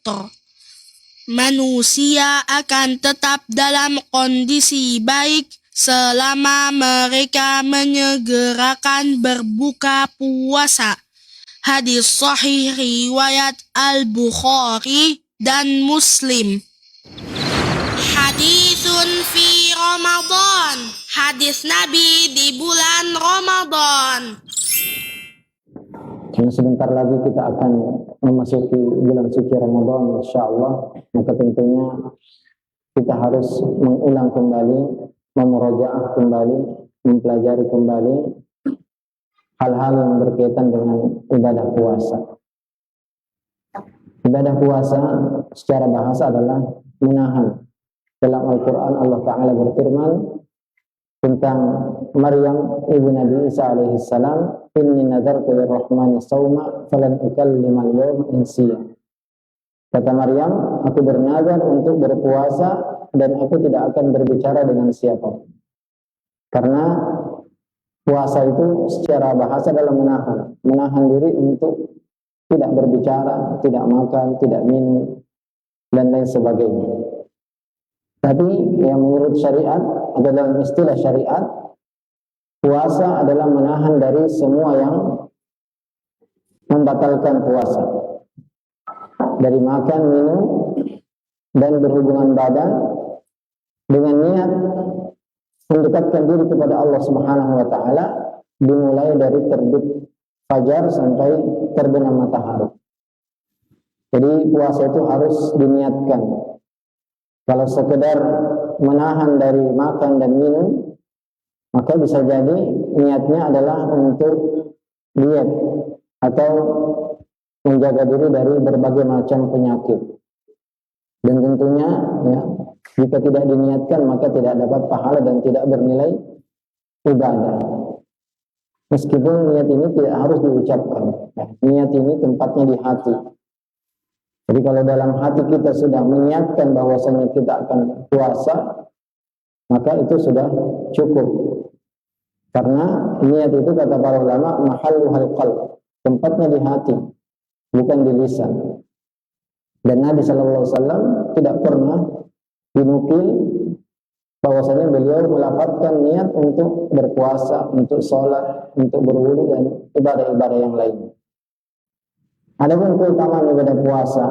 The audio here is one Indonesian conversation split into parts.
fitr. Manusia akan tetap dalam kondisi baik selama mereka menyegerakan berbuka puasa. Hadis sahih riwayat Al-Bukhari dan Muslim. Hadisun fi Ramadan. Hadis Nabi di bulan Ramadan. Karena sebentar lagi kita akan memasuki bulan suci Ramadan, insyaallah, maka tentunya kita harus mengulang kembali, memurojaah kembali, mempelajari kembali hal-hal yang berkaitan dengan ibadah puasa. Ibadah puasa secara bahasa adalah menahan. Dalam Al-Quran Allah Ta'ala berfirman tentang Maryam ibu Nabi Isa alaihi salam, inni nadartu lirrahmani sawma falan ukallima al-yawma insiya. Kata Maryam, aku bernazar untuk berpuasa dan aku tidak akan berbicara dengan siapa. Karena puasa itu secara bahasa adalah menahan diri untuk tidak berbicara, tidak makan, tidak minum, dan lain sebagainya. Tapi yang menurut syariat atau dalam istilah syariat, puasa adalah menahan dari semua yang membatalkan puasa. Dari makan, minum, dan berhubungan badan dengan niat mendekatkan diri kepada Allah Subhanahu wa taala dimulai dari terbit fajar sampai terbenam matahari. Jadi puasa itu harus diniatkan. Kalau sekedar menahan dari makan dan minum, maka bisa jadi niatnya adalah untuk diet atau menjaga diri dari berbagai macam penyakit. Dan tentunya ya, jika tidak diniatkan maka tidak dapat pahala dan tidak bernilai ibadah. Meskipun niat ini tidak harus diucapkan. Niat ini tempatnya di hati. Jadi kalau dalam hati kita sudah menyiapkan bahwasanya kita akan puasa, maka itu sudah cukup. Karena niat itu kata para ulama mahalluhal qalb, tempatnya di hati, bukan di lisan. Dan Nabi sallallahu alaihi wasallam tidak pernah dinukil bahwasanya beliau melafazkan niat untuk berpuasa, untuk sholat, untuk berwudu dan ibadah-ibadah yang lain. Adapun keutamaan ibadah puasa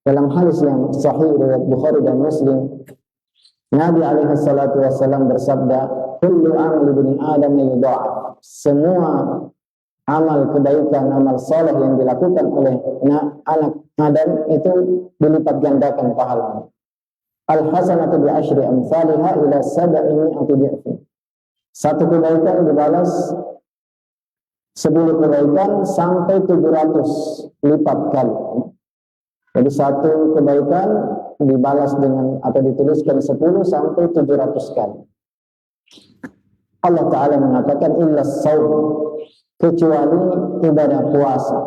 dalam hadis yang sahih riwayat Bukhari dan Muslim, Nabi alaihi salatu wasallam bersabda, "Kullu amali ibni Adam yudha'af." Semua amal kebaikan, amal saleh yang dilakukan oleh anak Adam itu dilipat gandakan pahalanya. Al-hasanatu bi asyri amsalha ila 700 dhi'fin. Satu kebaikan dibalas 10 kebaikan sampai 700 lipat kali. Jadi satu kebaikan dibalas dengan atau dituliskan 10 sampai 700 kali. Allah Ta'ala mengatakan illa shaum, kecuali ibadah puasa.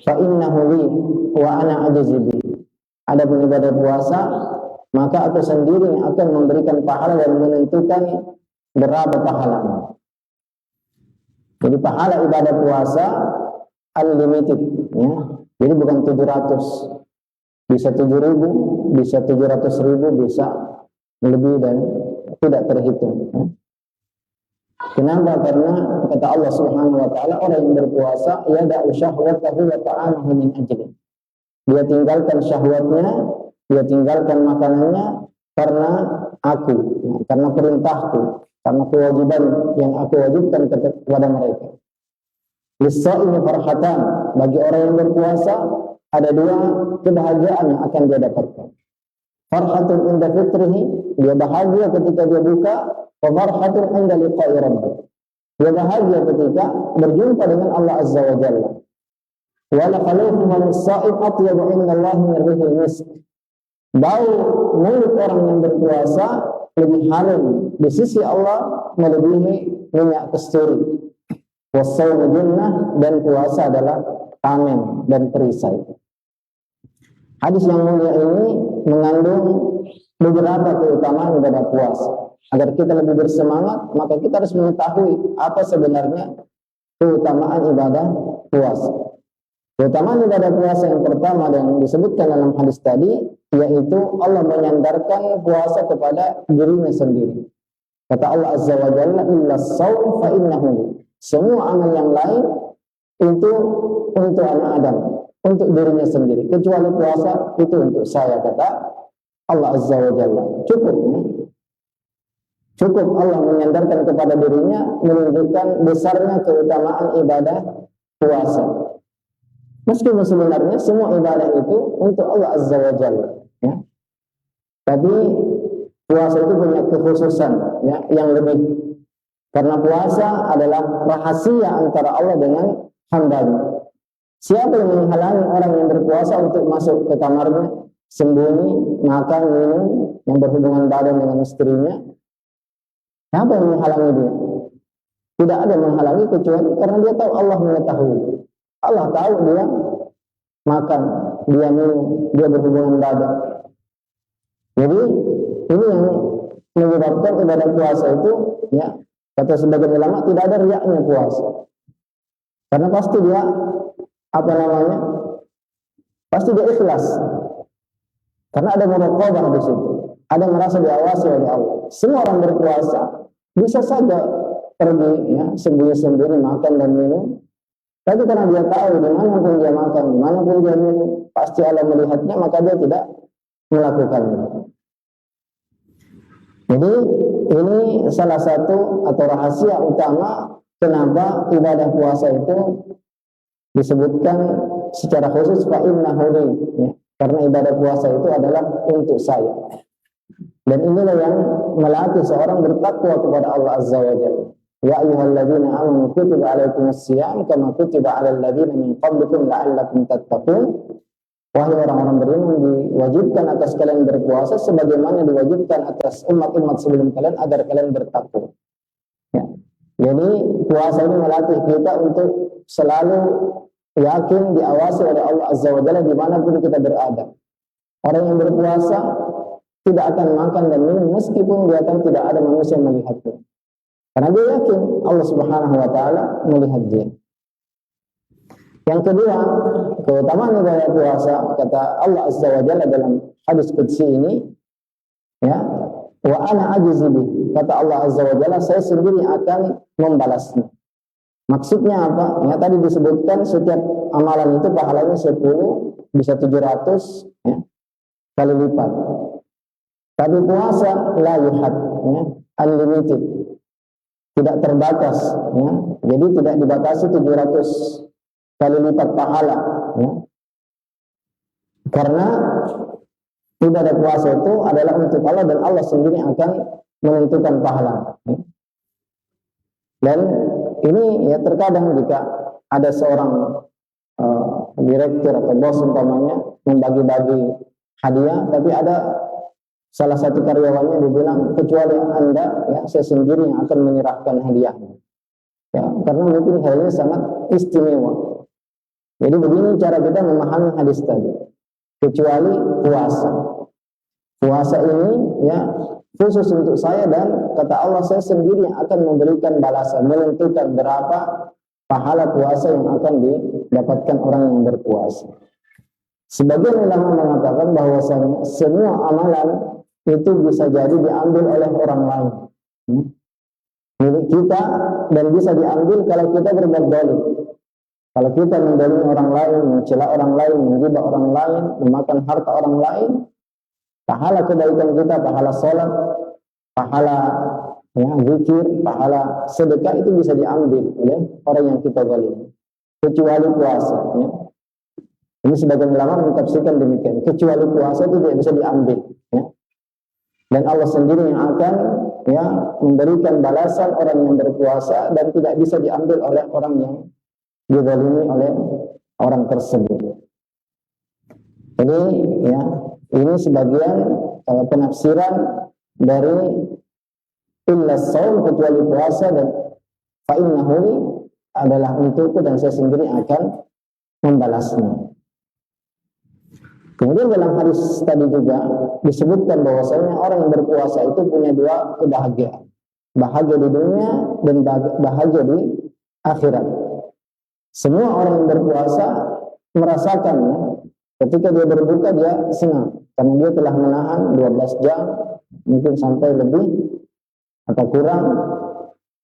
Fa innahu li wa ana ajzi bi. Adapun ibadah puasa, maka aku sendiri yang akan memberikan pahala dan menentukan berapa pahalanya. Jadi pahala ibadah puasa unlimited, ya. Jadi bukan 700, bisa 7.000, bisa 700.000, bisa lebih dan tidak terhitung. Ya. Kenapa? Karena kata Allah Subhanahu wa taala, orang yang berpuasa yada'u syahwatahu wa ta'amahu min ajli. Dia tinggalkan syahwatnya, dia tinggalkan makanannya karena aku, ya, karena perintahku, karena kewajiban yang aku wajibkan kepada mereka. Lis-shaimi farhatan, bagi orang yang berpuasa ada dua kebahagiaan yang akan dia dapatkan. Farhatun inda fitrihi, dia bahagia ketika dia buka, wa farhatun inda liqa'i rabbih. Dia bahagia ketika berjumpa dengan Allah Azza wa Jalla. Wa la khalufu lis-sha'im atyabu inda Allah min rihil misk. Bau mulut orang yang berpuasa lebih harum di sisi Allah melebihi minyak kasturi. Wasawmu junnah, dan puasa adalah tameng dan perisai. Hadis yang mulia ini mengandung beberapa keutamaan ibadah puasa. Agar kita lebih bersemangat, maka kita harus mengetahui apa sebenarnya keutamaan ibadah puasa. Keutamaan ibadah puasa yang pertama yang disebutkan dalam hadis tadi, yaitu Allah menyandarkan puasa kepada dirinya sendiri. Kata Allah Azza wa Jalla, illa shaum fa innahu. Semua amal yang lain itu untuk anak Adam, untuk dirinya sendiri. Kecuali puasa itu untuk saya, kata Allah Azza wa Jalla. Cukup, ya? Cukup Allah menyandarkan kepada dirinya, menunjukkan besarnya keutamaan ibadah puasa. Meskipun sebenarnya semua ibadah itu untuk Allah Azza wa Jalla, ya. Tapi puasa itu punya kekhususan, ya, yang lebih. Karena puasa adalah rahasia antara Allah dengan hambanya. Siapa yang menghalangi orang yang berpuasa untuk masuk ke kamarnya, sembunyi, makan, minum, yang berhubungan badan dengan istrinya? Siapa yang menghalangi dia? Tidak ada yang menghalangi kecuali karena dia tahu Allah mengetahui. Allah tahu dia makan, dia minum, dia berhubungan badan. Jadi ini yang menyebabkan ibadah puasa itu, ya, kata sebagian ulama, tidak ada riaknya puasa. Karena pasti dia pasti dia ikhlas. Karena ada muraqabah di situ, ada merasa diawasi oleh Allah. Semua orang berpuasa bisa saja pergi, ya, sembunyi-sembunyi makan dan minum. Tapi karena dia tahu dimanapun dia makan, dimanapun dia minum, pasti Allah melihatnya, maka dia tidak melakukannya. Jadi ini salah satu atau rahasia utama kenapa ibadah puasa itu disebutkan secara khusus fa innahu li, ya. Karena ibadah puasa itu adalah untuk saya. Dan inilah yang melatih seorang bertakwa kepada Allah Azza wa Jalla. Ya ayyuhalladzina amanu kutiba alaikumusiyam kama kutiba alal ladzina min qablikum la'allakum tattaqun. Wahai orang-orang beriman, diwajibkan atas kalian berpuasa sebagaimana diwajibkan atas umat-umat sebelum kalian agar kalian bertakwa. Ya. Jadi puasa ini melatih kita untuk selalu yakin diawasi oleh Allah Azza wa Jalla dimanapun kita berada. Orang yang berpuasa tidak akan makan dan minum meskipun dia tahu tidak ada manusia melihatnya. Karena dia yakin Allah Subhanahu wa taala melihat dia. Yang kedua, keutamaan ibadah puasa, kata Allah Azza wa Jalla dalam hadis qudsi ini, ya, wa ana ajzi bi. Kata Allah Azza wa Jalla, saya sendiri akan membalasnya. Maksudnya apa? Ya, tadi disebutkan setiap amalan itu pahalanya 10, bisa 700, ya, kali lipat. Tapi puasa la yuhad, ya, unlimited. Tidak terbatas, ya. Jadi tidak dibatasi 700 kali lipat pahala, ya. Karena ibadah puasa itu adalah untuk Allah dan Allah sendiri akan menentukan pahala, ya. Dan ini, ya, terkadang jika ada seorang direktur atau bos umpamanya membagi-bagi hadiah, tapi ada salah satu karyawannya dibilang, kecuali Anda, ya, saya sendiri yang akan menyerahkan hadiahnya. Ya, karena mungkin hal ini sangat istimewa. Jadi begini cara kita memahami hadis tadi. Kecuali puasa. Puasa ini, ya, khusus untuk saya dan kata Allah saya sendiri yang akan memberikan balasan, menentukan berapa pahala puasa yang akan didapatkan orang yang berpuasa. Sebagian ulama mengatakan bahwasanya semua amalan itu bisa jadi diambil oleh orang lain, milik kita, dan bisa diambil kalau kita berbuat zalim. Kalau kita mendolimi orang lain, mencela orang lain, menggibah orang lain, memakan harta orang lain, pahala kebaikan kita, pahala sholat, pahala, ya, zikir, pahala sedekah itu bisa diambil oleh orang yang kita zalimi. Kecuali puasa, ya. Ini sebagian ulama mentafsirkan demikian. Kecuali puasa itu tidak bisa diambil, ya. Dan Allah sendiri yang akan, ya, memberikan balasan orang yang berpuasa dan tidak bisa diambil oleh orang yang dizalimi oleh orang tersebut. Jadi, ya, ini sebagian penafsiran dari illa shaum, kecuali puasa, dan fa innahu adalah untukku dan saya sendiri akan membalasnya. Kemudian dalam hadis tadi juga disebutkan bahwasanya orang yang berpuasa itu punya dua kebahagiaan. Bahagia di dunia dan bahagia di akhirat. Semua orang yang berpuasa merasakan ya, ketika dia berbuka dia senang karena dia telah menahan 12 jam mungkin sampai lebih atau kurang,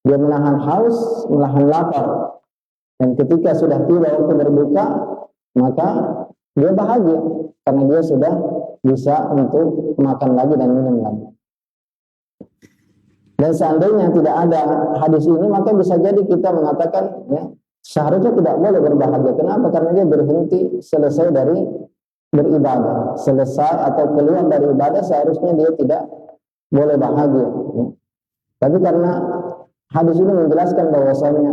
dia menahan haus, menahan lapar, dan ketika sudah tiba waktu berbuka maka dia bahagia karena dia sudah bisa untuk makan lagi dan minum lagi. Dan seandainya tidak ada hadis ini, maka bisa jadi kita mengatakan ya, seharusnya tidak boleh berbahagia. Kenapa? Karena dia berhenti selesai dari beribadah, selesai atau keluar dari ibadah, seharusnya dia tidak boleh bahagia ya. Tapi karena hadis ini menjelaskan bahwasanya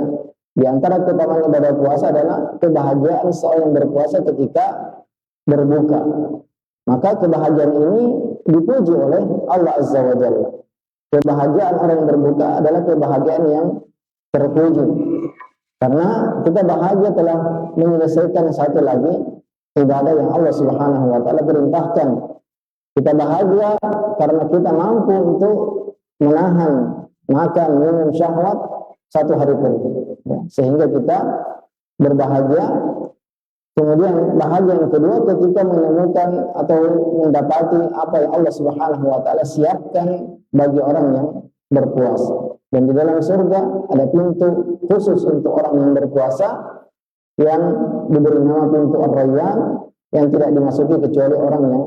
di antara keutamaan ibadah puasa adalah kebahagiaan seorang yang berpuasa ketika berbuka, maka kebahagiaan ini dipuji oleh Allah Azza wa Jalla. Kebahagiaan orang yang berbuka adalah kebahagiaan yang terpuji, karena kita bahagia telah menyelesaikan satu lagi ibadah yang Allah Subhanahu wa Ta'ala perintahkan. Kita bahagia karena kita mampu untuk menahan makan minum syahwat satu hari pun ya, sehingga kita berbahagia. Kemudian bahagia yang kedua ketika menemukan atau mendapati apa yang Allah Subhanahu wa Ta'ala siapkan bagi orang yang berpuasa. Dan di dalam surga ada pintu khusus untuk orang yang berpuasa yang diberi nama pintu Ar-Rayyan, yang tidak dimasuki kecuali orang yang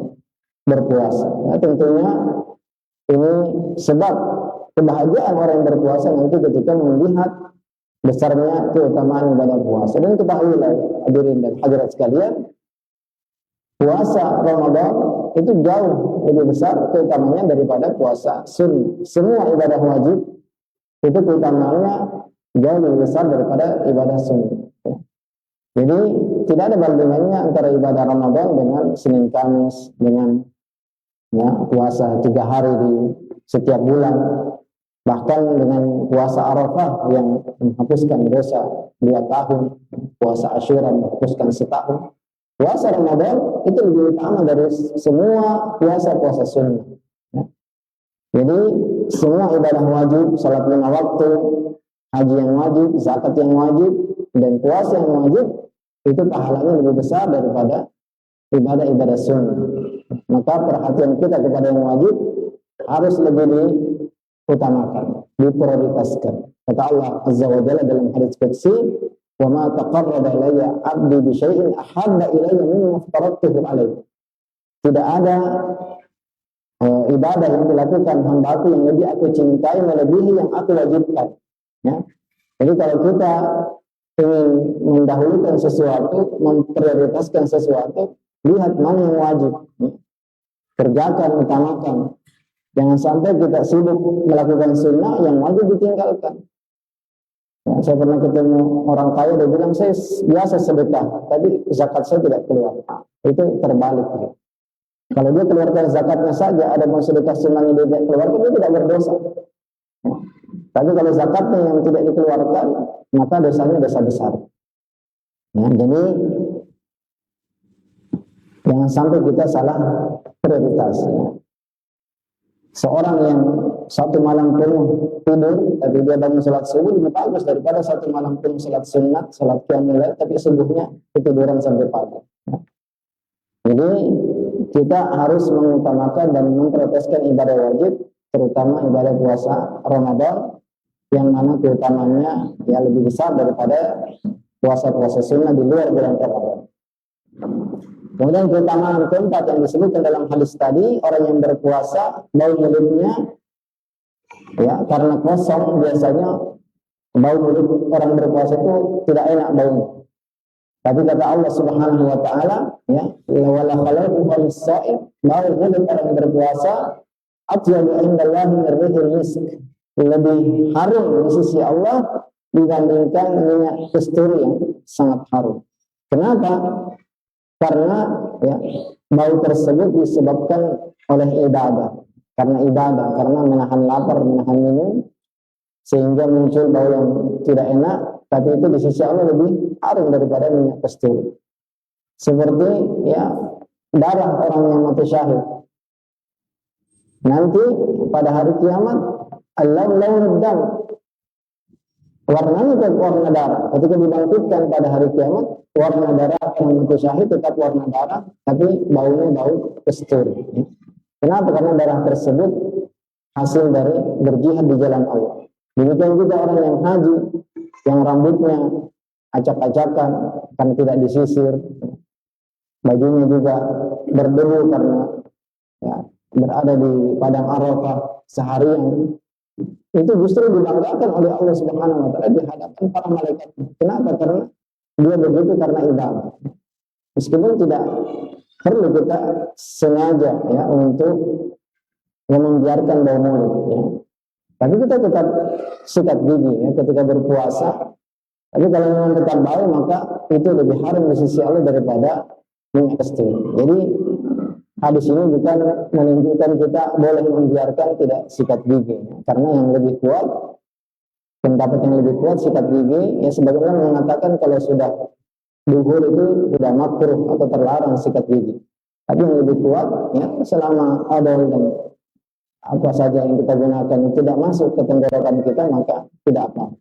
berpuasa. Ya, tentunya ini sebab kebahagiaan orang yang berpuasa nanti ketika melihat besarnya keutamaan ibadah puasa. Dan ketahuilah hadirin dan hadirat sekalian, puasa Ramadan itu jauh lebih besar keutamaannya daripada puasa sunnah. Semua ibadah wajib itu keutamaannya jauh lebih besar daripada ibadah sunnah. Jadi tidak ada bandingannya antara ibadah Ramadan dengan Senin Kamis, dengan ya, puasa 3 hari di setiap bulan, bahkan dengan puasa Arafah yang menghapuskan dosa 2 tahun, puasa Asyura menghapuskan setahun. Puasa Ramadan itu lebih utama dari semua puasa sunnah. Ya. Jadi semua ibadah wajib, salat 5 waktu, haji yang wajib, zakat yang wajib, dan puasa yang wajib itu pahalanya lebih besar daripada ibadah-ibadah sunnah. Maka perhatian kita kepada yang wajib harus lebih diutamakan, diprioritaskan. Kata Allah Azza wa Jalla dalam hadits qudsi, "Wa ma taqarraba ilayya 'abdi bi syai'in ahabba ilayya mimma aftaradtuhu 'alaihi." Tidak ada ibadah yang dilakukan hamba-Ku yang lebih Aku cintai melebihi yang Aku wajibkan. Ya. Jadi kalau kita ingin mendahulukan sesuatu, memprioritaskan sesuatu, lihat mana yang wajib, ya. Kerjakan, utamakan. Jangan sampai kita sibuk melakukan sunnah yang wajib ditinggalkan. Ya, saya pernah ketemu orang kaya, dia bilang saya biasa sedekah, tapi zakat saya tidak keluar. Itu terbalik. Ya. Kalau dia keluarkan zakatnya saja, ada mau sedekah sunnahnya dia tidak keluarkan, dia tidak berdosa. Ya. Tapi kalau zakatnya yang tidak dikeluarkan, maka dosanya dosa besar. Ya, jadi jangan sampai kita salah prioritas. Ya. Seorang yang satu malam penuh tidur, tapi dia bangun salat subuh lebih bagus daripada satu malam penuh salat sunat, salat qiyamul lail, tapi subuhnya ketiduran sampai pagi. Ya. Jadi kita harus mengutamakan dan memprioritaskan ibadah wajib, terutama ibadah puasa Ramadan, yang mana keutamaannya ya lebih besar daripada puasa-puasa sunnah di luar bulan Ramadan. Kemudian keutamaan keempat yang disebutkan dalam hadis tadi, orang yang berpuasa bau mulutnya ya karena kosong, biasanya bau mulut orang berpuasa itu tidak enak baunya. Tapi kata Allah Subhanahu wa Ta'ala, ya, wala khalaqu fal-sha'im, bau mulut orang berpuasa atyabu indallahi min rihil misk, lebih harum di sisi Allah dibandingkan minyak kasturi yang sangat harum. Kenapa? Karena ya, bau tersebut disebabkan oleh ibadah, karena menahan lapar, menahan minum, sehingga muncul bau yang tidak enak, tapi itu di sisi Allah lebih harum daripada minyak kasturi. Seperti ya darah orang yang mati syahid. Nanti pada hari kiamat, Allah launud dam, warnanya tetap warna darah. Ketika dibangkitkan pada hari kiamat, warna darah yang mati syahid tetap warna darah, tapi baunya bau kesturi. Kenapa? Karena darah tersebut hasil dari berjihad di jalan Allah. Demikian juga orang yang haji, yang rambutnya acak-acakan karena tidak disisir, bajunya juga berdebu karena ya, berada di padang Arafah seharian, itu justru dibanggakan oleh Allah Subhanahu wa taala di hadapan para malaikat. Kenapa? Karena dia begitu karena ibadah. Meskipun tidak perlu kita sengaja ya untuk membiarkan bau mulut ya. Tapi kita tetap sikat gigi ya ketika berpuasa. Tapi kalau memang tetap bau maka itu lebih haram di sisi Allah daripada minyak kesturi. Jadi hadis ini bukan menunjukkan kita boleh membiarkan tidak sikat gigi ya. Karena yang lebih kuat, pendapat yang lebih kuat sikat gigi ya, sebagaimana mengatakan kalau sudah duhur itu tidak makruh atau terlarang sikat gigi. Tapi yang lebih kuat ya selama odol dan apa saja yang kita gunakan tidak masuk ke tenggorokan kita maka tidak apa.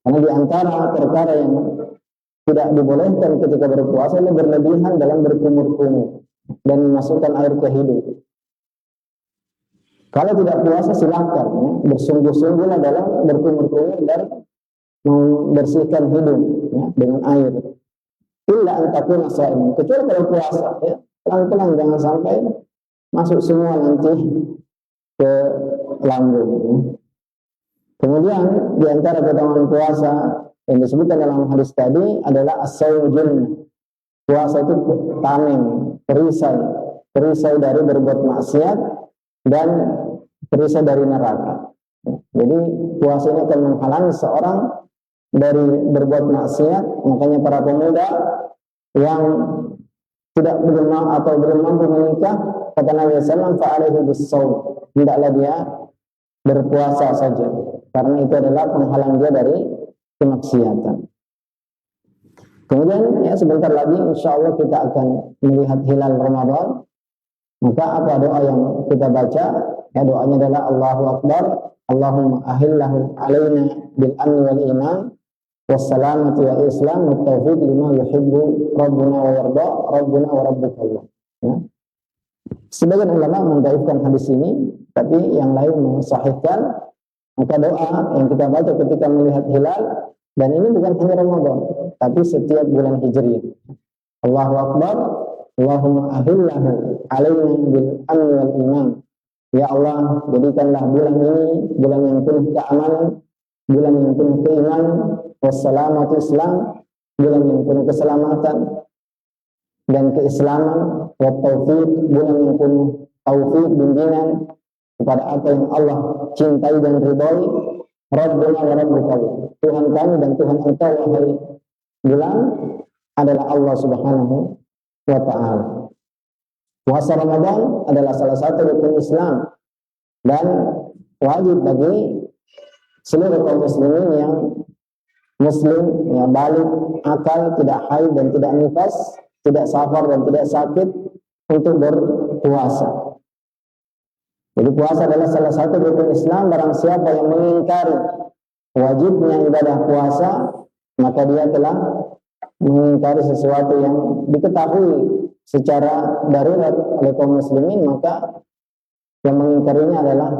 Karena di antara perkara yang tidak dibolehkan ketika berpuasa adalah berlebihan dalam berkumur-kumur dan memasukkan air ke hidung. Kalau tidak puasa silahkan ya, bersungguh-sungguhlah dalam berkumur-kumur dan membersihkan hidung ya, dengan air. Illa antakuna sha'iman, kecuali kalau puasa ya, pelan-pelan jangan sampai masuk semua nanti ke lambung ya. Kemudian di antara keutamaan puasa yang disebutkan dalam hadis tadi adalah as-shaum junnah. Puasa itu tameng, perisai dari berbuat maksiat dan perisai dari neraka. Jadi puasa ini akan menghalangi seorang dari berbuat maksiat. Makanya para pemuda yang tidak belum atau belum mampu menikah, kata Nabi SAW, fa'alaihi bis-shaum, hendaklah dia berpuasa saja, karena itu adalah penghalang dia dari kemaksiatan. Kemudian ya sebentar lagi insya Allah kita akan melihat hilal Ramadan. Maka apa doa yang kita baca? Ya doanya adalah Allahu Akbar, Allahumma ahillahu alaina bil amni wal iman wassalamati wal islam wa taufiq lima yuhibbu rabbuna wa yarda rabbuna wa rabbukallah ya. Sebagian ulama mendhaifkan hadis ini, tapi yang lain mensahihkan. Maka doa yang kita baca ketika melihat hilal, dan ini bukan hanya Ramadan, tapi setiap bulan Hijriah. Allahu Akbar, Allahumma ahillahu alaina bil amni wal iman. Ya Allah, jadikanlah bulan ini bulan yang penuh keamanan, bulan yang penuh keimanan, wassalamatu Islam, bulan yang penuh keselamatan dan keislaman, wa taufiq, bulan yang penuh taufik bimbingan kepada apa yang Allah cintai dan ridhoi. Rabbuna wa rabbukallah, Tuhan kami dan Tuhan engkau wahai bulan adalah Allah Subhanahu wa ta'ala. Puasa Ramadan adalah salah satu rukun Islam dan wajib bagi seluruh kaum muslimin yang muslim, yang balik akal, tidak haid dan tidak nifas, tidak safar dan tidak sakit untuk berpuasa. Jadi puasa adalah salah satu rukun Islam. Barang siapa yang mengingkari wajibnya ibadah puasa, maka dia telah mengingkari sesuatu yang diketahui secara darurat oleh kaum muslimin, maka yang mengingkarinya adalah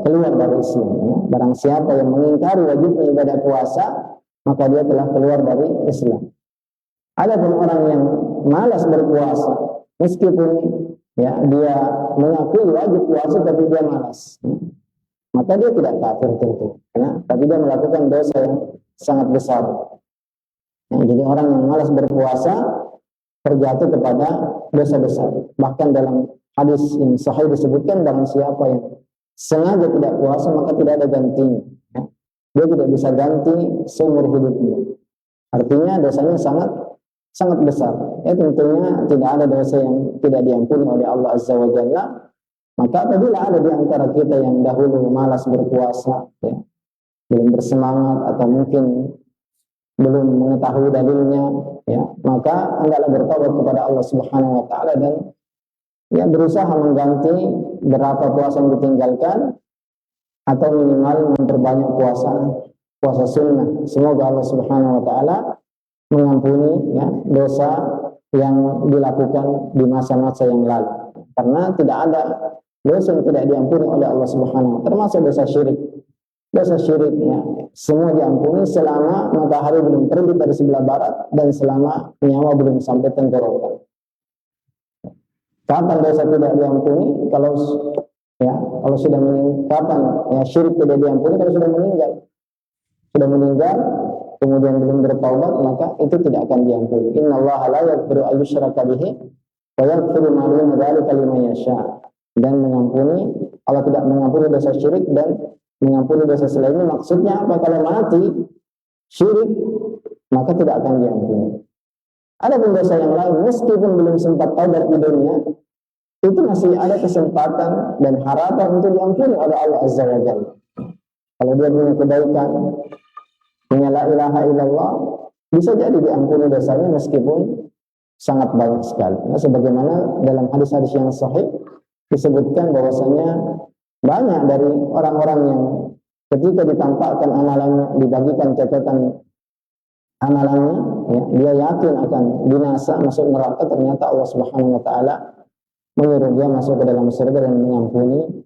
keluar dari Islam ya. Barang siapa yang mengingkari wajibnya ibadah puasa, maka dia telah keluar dari Islam. Adapun orang yang malas berpuasa, meskipun ya dia mengakui wajib puasa tapi dia malas, maka dia tidak kafir tentu ya, tapi dia melakukan dosa yang sangat besar ya. Jadi orang yang malas berpuasa terjatuh kepada dosa besar. Bahkan dalam hadis yang sahih disebutkan, barang siapa yang sengaja tidak puasa maka tidak ada gantinya ya. Dia tidak bisa ganti seumur hidupnya. Artinya dosanya sangat besar. Ya tentunya tidak ada dosa yang tidak diampuni oleh Allah Azza wa Jalla. Maka apabila ada di antara kita yang dahulu malas berpuasa, ya, belum bersemangat atau mungkin belum mengetahui dalilnya, ya, maka hendaklah bertobat kepada Allah Subhanahu wa taala dan ya berusaha mengganti berapa puasa yang ditinggalkan atau minimal memperbanyak puasa puasa sunnah. Semoga Allah Subhanahu wa taala mengampuni ya dosa yang dilakukan di masa-masa yang lalu. Karena tidak ada dosa yang tidak diampuni oleh Allah Subhanahu wa taala, termasuk dosa syirik. Dosa syirik ya, semua diampuni selama matahari belum terbit dari sebelah barat dan selama nyawa belum sampai tenggorokan. Kapan dosa tidak diampuni? Kalau sudah meninggal. Kapan ya syirik tidak diampuni? Kalau sudah meninggal. Sudah meninggal kemudian belum bertaubat, maka itu tidak akan diampuni. Innallaha la yaghfiru an yushraka bihi wa yaghfiru ma duna dzalika liman yasha. Dan mengampuni, Allah tidak mengampuni dosa syirik dan mengampuni dosa selainnya. Maksudnya apa? Kalau mati syirik maka tidak akan diampuni. Ada pun dosa yang lain meskipun belum sempat taubat di dunia, itu masih ada kesempatan dan harapan untuk diampuni oleh Allah Azza wa Jalla. Kalau dia punya kebaikan, punya la ilaha illallah, bisa jadi diampuni dosanya meskipun sangat banyak sekali. Nah, sebagaimana dalam hadis-hadis yang sahih disebutkan bahwasanya banyak dari orang-orang yang ketika ditampakkan amalannya, dibagikan catatan amalannya, ya, dia yakin akan binasa, masuk neraka, ternyata Allah Subhanahu wa taala menyuruh dia masuk ke dalam surga dan mengampuni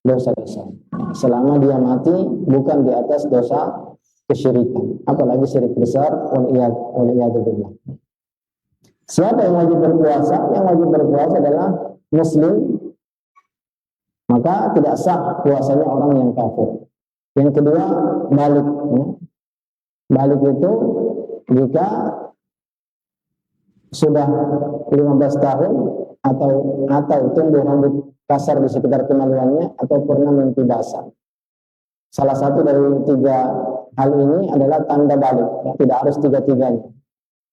dosa-dosa. Selama dia mati bukan di atas dosa kesyirikan, apalagi syirik besar, waliyadzubillah. Siapa yang wajib berpuasa? Yang wajib berpuasa adalah muslim, maka tidak sah puasanya orang yang kafir. Yang kedua, balik. Balik itu jika sudah 15 tahun atau tumbuh rambut kasar di sekitar kemaluannya atau pernah mimpi basah. Salah satu dari 3 hal ini adalah tanda balik, ya, tidak harus 3-tiganya.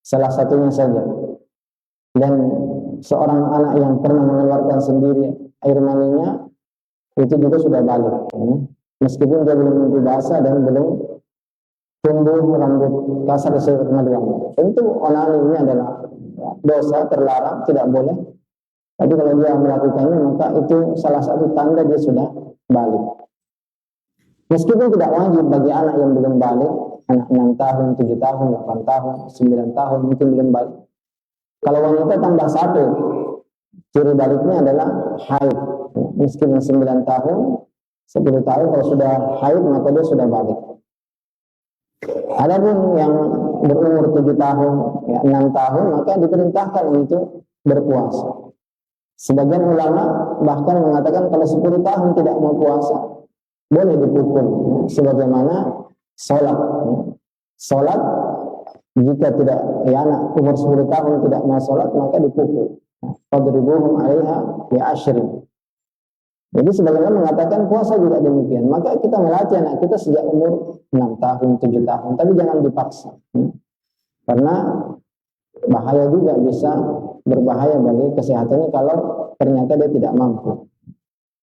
Salah satunya saja. Dan seorang anak yang pernah mengeluarkan sendiri air maninya itu juga sudah balik, ya. Meskipun dia belum mimpi basah dan belum tumbuh rambut kasar di sekitar kemaluannya. Tentu onani ini adalah dosa terlarang, tidak boleh. Tapi kalau dia melakukannya maka itu salah satu tanda dia sudah balik. Meskipun tidak wajib bagi anak yang belum balik, anak 6 tahun, 7 tahun, 8 tahun, 9 tahun mungkin belum balik. Kalau wanita tambah 1, ciri baliknya adalah haid. Meskipun 9 tahun, 10 tahun, kalau sudah haid maka dia sudah balik. Adapun yang berumur 7 tahun, ya, 6 tahun, maka diperintahkan untuk berpuasa. Sebagian ulama bahkan mengatakan kalau 10 tahun tidak mau puasa, boleh dipukul, ya, sebagaimana sholat. Ya. Sholat, jika tidak, ya, anak umur 10 tahun tidak mau sholat, maka dipukul. Fadribuhum 'alaiha bi'ashrin. Jadi sebagaimana mengatakan puasa juga demikian. Maka kita melatih anak kita sejak umur 6 tahun, 7 tahun. Tapi jangan dipaksa. Ya. Karena bahaya juga, bisa berbahaya bagi kesehatannya kalau ternyata dia tidak mampu.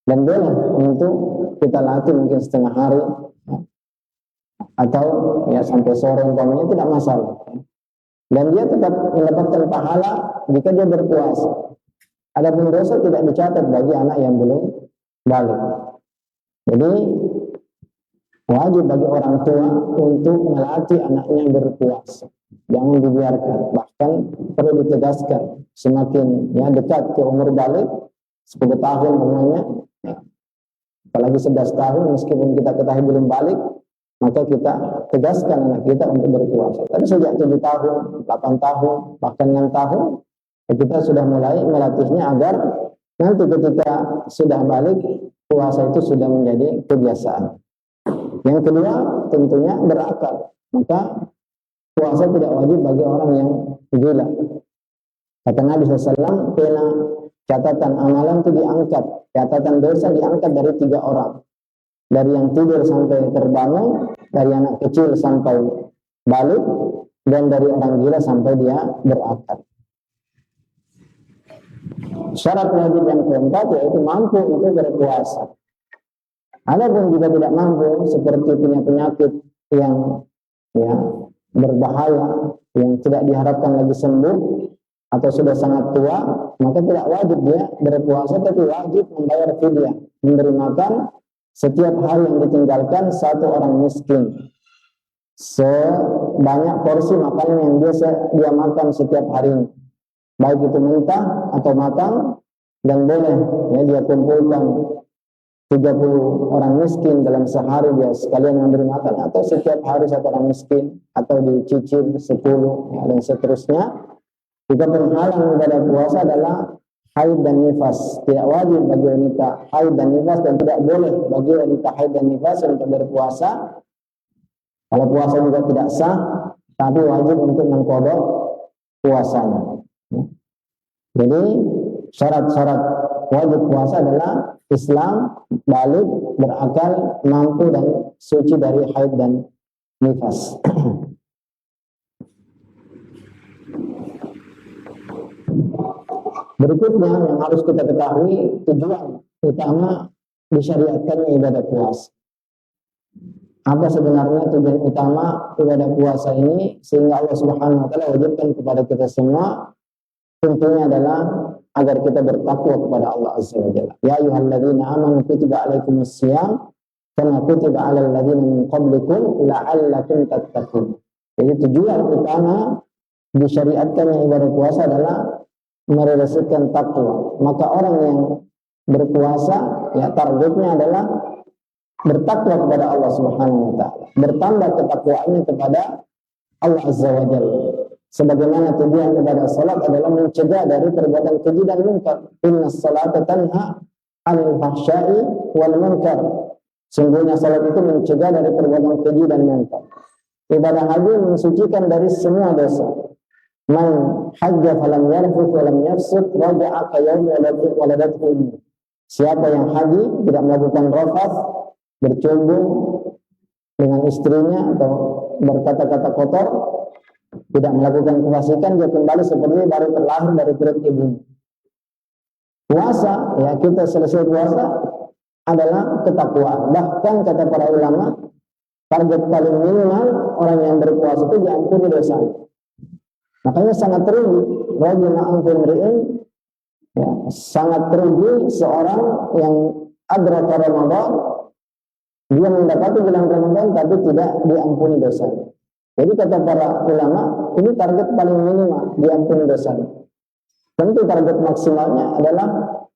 Dan boleh untuk kita latih mungkin setengah hari, ya, atau ya sampai sore umpamanya, tidak masalah. Ya. Dan dia tetap mendapatkan pahala jika dia berpuasa. Adapun dosa tidak dicatat bagi anak yang belum balik. Jadi wajib bagi orang tua untuk melatih anaknya berpuasa. Jangan dibiarkan, bahkan perlu ditegaskan. Semakin ya dekat ke umur balik, 10 tahun umurnya, ya, apalagi 11 tahun, meskipun kita ketahui belum balik, maka kita tegaskan anak kita untuk berpuasa. Tapi sejak 7 tahun, 8 tahun, bahkan 6 tahun, ya, kita sudah mulai melatihnya agar nanti ketika sudah balik, puasa itu sudah menjadi kebiasaan. Yang kedua, tentunya berakal. Maka puasa tidak wajib bagi orang yang gila. Kata Nabi SAW, pena catatan amalan itu diangkat, catatan dosa diangkat dari 3 orang. Dari yang tidur sampai terbangun, dari anak kecil sampai balik, dan dari orang gila sampai dia berakal. Syarat wajib yang keempat yaitu mampu untuk berpuasa. Adapun jika tidak mampu, seperti punya penyakit yang ya berbahaya, yang tidak diharapkan lagi sembuh, atau sudah sangat tua, maka tidak wajib dia berpuasa, tapi wajib membayar fidyah, memberi makan setiap hari yang ditinggalkan 1 orang miskin. sebanyak porsi makanan yang dia makan setiap hari, baik itu mentah atau matang, dan boleh ya dia kumpulkan 30 orang miskin dalam sehari, dia sekalian memberi makan, atau setiap hari satu orang miskin, atau dicicil 10 ya, dan seterusnya. Juga penghalang ibadah puasa adalah haid dan nifas. Tidak wajib bagi wanita haid dan nifas, dan tidak boleh bagi wanita haid dan nifas untuk berpuasa. Kalau puasa juga tidak sah, tapi wajib untuk mengqadha puasanya. Jadi syarat-syarat wajib puasa adalah Islam, balik, berakal, mampu, dan suci dari haid dan nifas. Berikutnya yang harus kita ketahui tujuan utama disyariatkannya ibadah puasa. Apa sebenarnya tujuan utama ibadah puasa ini sehingga Allah Subhanahu wa taala wajibkan kepada kita semua? Tentunya adalah agar kita bertakwa kepada Allah Azza wa Jalla. Ya ayyuhalladzina amanu kutiba alaikumusiyam kama kutiba alal ladzina min qablikum la'allakum tattaqun. Jadi tujuan utama disyariatkannya ibadah puasa adalah merealisasikan takwa. Maka orang yang berpuasa ya targetnya adalah bertakwa kepada Allah Subhanahu wa taala, bertambah ketakwaannya kepada Allah Azza wa Jalla. Sebagaimana tujuan ibadah salat adalah mencegah dari perbuatan keji dan munkar. Innas salata tanha 'anil fahsya'i wal munkar. Sungguhnya salat itu mencegah dari perbuatan keji dan munkar. Ibadah haji mensucikan dari semua dosa. Man hajja falam yarfuth wa lam yafsuq raja'a ka yaumi waladatuhu ummuh. Siapa yang haji tidak melakukan rafath, bercumbu dengan istrinya atau berkata-kata kotor, tidak melakukan kefasikan, dia kembali seperti baru terlahir dari perut ibunya. Puasa, ya kita selesai puasa adalah ketakwaan. Bahkan kata para ulama, target paling minimal orang yang berpuasa itu diampuni dosa. Makanya sangat rugi, rajulun anfil ri'in, ya, sangat rugi seorang yang adraka Ramadan, dia mendapati bulan Ramadan tapi tidak diampuni dosa. Jadi kata para ulama, ini target paling minimal, diampuni dosa. Tentu target maksimalnya adalah